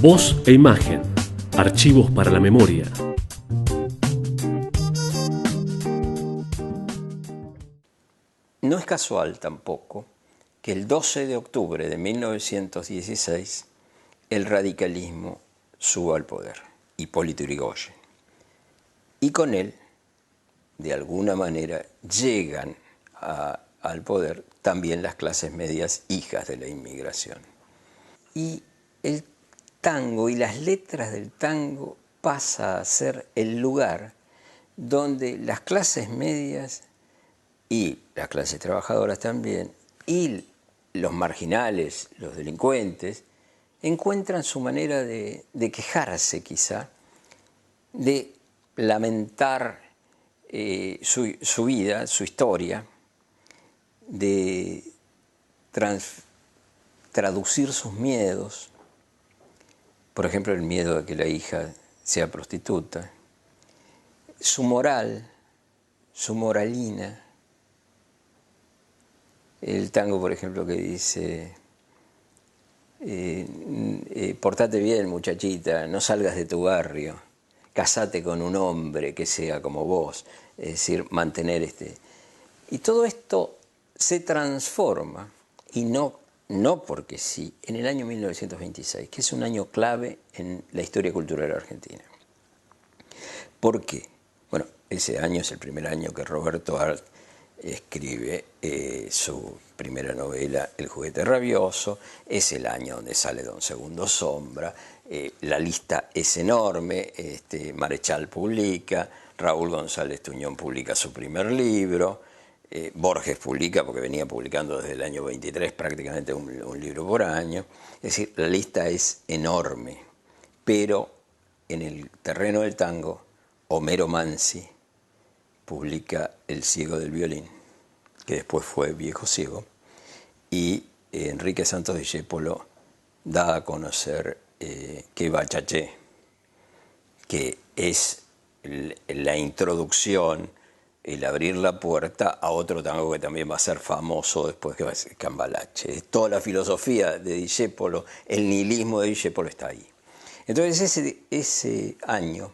Voz e imagen. Archivos para la memoria. No es casual tampoco que el 12 de octubre de 1916 el radicalismo suba al poder, Hipólito Yrigoyen. Y con él, de alguna manera, llegan al poder también las clases medias hijas de la inmigración. Y el tango y las letras del tango pasa a ser el lugar donde las clases medias y las clases trabajadoras también, y los marginales, los delincuentes, encuentran su manera de quejarse quizá, de lamentar su vida, su historia, de traducir sus miedos, por ejemplo el miedo de que la hija sea prostituta, su moral, su moralina. El tango, por ejemplo, que dice, portate bien, muchachita, no salgas de tu barrio, casate con un hombre que sea como vos, es decir, mantener Y todo esto se transforma, y no porque sí, en el año 1926, que es un año clave en la historia cultural argentina. ¿Por qué? Bueno, ese año es el primer año que Roberto Arlt escribe su primera novela, El juguete rabioso, es el año donde sale Don Segundo Sombra, la lista es enorme, Marechal publica, Raúl González Tuñón publica su primer libro, Borges publica, porque venía publicando desde el año 23 prácticamente un libro por año, es decir, la lista es enorme, pero en el terreno del tango, Homero Mansi publica El ciego del violín, que después fue Viejo ciego, y Enrique Santos Discépolo da a conocer Que Bachaché, que es la introducción, el abrir la puerta a otro tango que también va a ser famoso después, que va a ser Cambalache. Toda la filosofía de Discépolo, el nihilismo de Discépolo está ahí. Entonces ese año,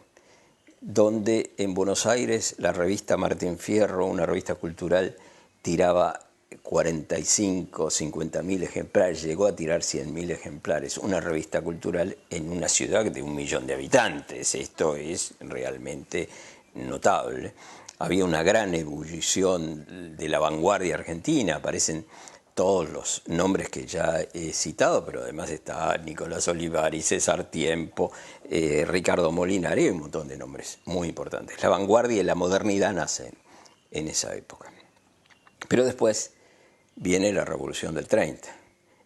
donde en Buenos Aires la revista Martín Fierro, una revista cultural, tiraba 45, 50.000 ejemplares, llegó a tirar 100.000 ejemplares, una revista cultural en una ciudad de 1 millón de habitantes. Esto es realmente notable. Había una gran ebullición de la vanguardia argentina, aparecen todos los nombres que ya he citado, pero además está Nicolás Olivari, César Tiempo, Ricardo Molinari, un montón de nombres muy importantes. La vanguardia y la modernidad nacen en esa época. Pero después viene la Revolución del 30,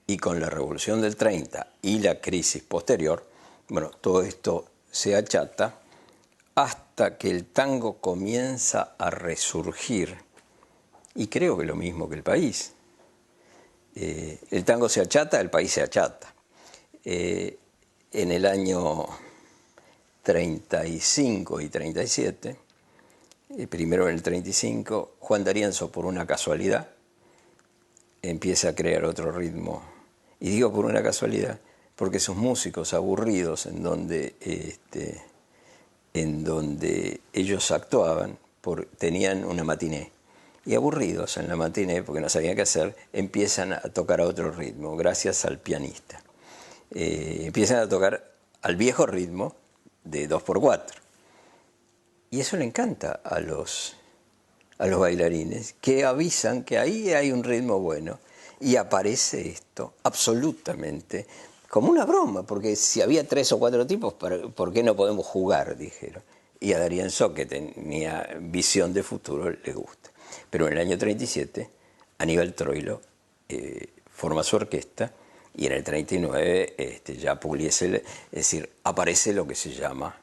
y con la Revolución del 30 y la crisis posterior, bueno, todo esto se achata hasta que el tango comienza a resurgir, y creo que lo mismo que el país. El tango se achata, el país se achata. En el año 35 y 37, primero en el 35, Juan D'Arienzo, por una casualidad, empieza a crear otro ritmo. Y digo por una casualidad, porque sus músicos aburridos en donde ellos actuaban, tenían una matiné. Y aburridos en la matiné, porque no sabían qué hacer, empiezan a tocar a otro ritmo, gracias al pianista. Empiezan a tocar al viejo ritmo de 2x4. Y eso le encanta a los bailarines, que avisan que ahí hay un ritmo bueno. Y aparece esto absolutamente como una broma, porque si había 3 o 4 tipos, ¿por qué no podemos jugar?, dijeron. Y a D'Arienzo, que tenía visión de futuro, le gusta. Pero en el año 37, Aníbal Troilo forma su orquesta, y en el 39 ya Pugliese, es decir, aparece lo que se llama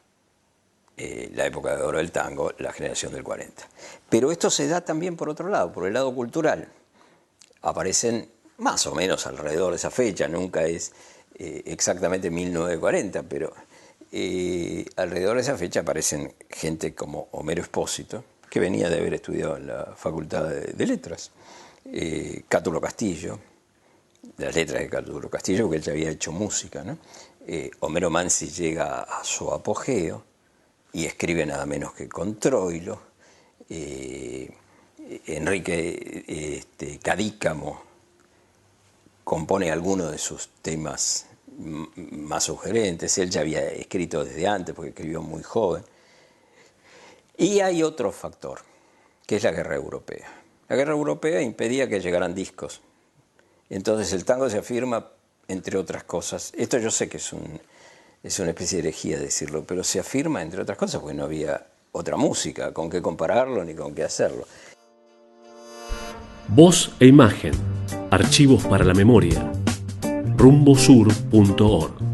la época de oro del tango, la generación del 40. Pero esto se da también por otro lado, por el lado cultural. Aparecen más o menos alrededor de esa fecha, nunca es exactamente 1940, pero alrededor de esa fecha aparecen gente como Homero Expósito, que venía de haber estudiado en la Facultad de Letras, Cátulo Castillo, de las letras de Cátulo Castillo, porque él ya había hecho música, ¿no? Homero Mansi llega a su apogeo y escribe nada menos que con Troilo. Enrique Cadícamo compone algunos de sus temas más sugerentes. Él ya había escrito desde antes porque escribió muy joven. Y hay otro factor, que es la guerra europea. La guerra europea impedía que llegaran discos. Entonces el tango se afirma, entre otras cosas, esto yo sé que es una especie de herejía decirlo, pero se afirma, entre otras cosas, porque no había otra música con qué compararlo ni con qué hacerlo. Voz e imagen. Archivos para la memoria. rumbosur.org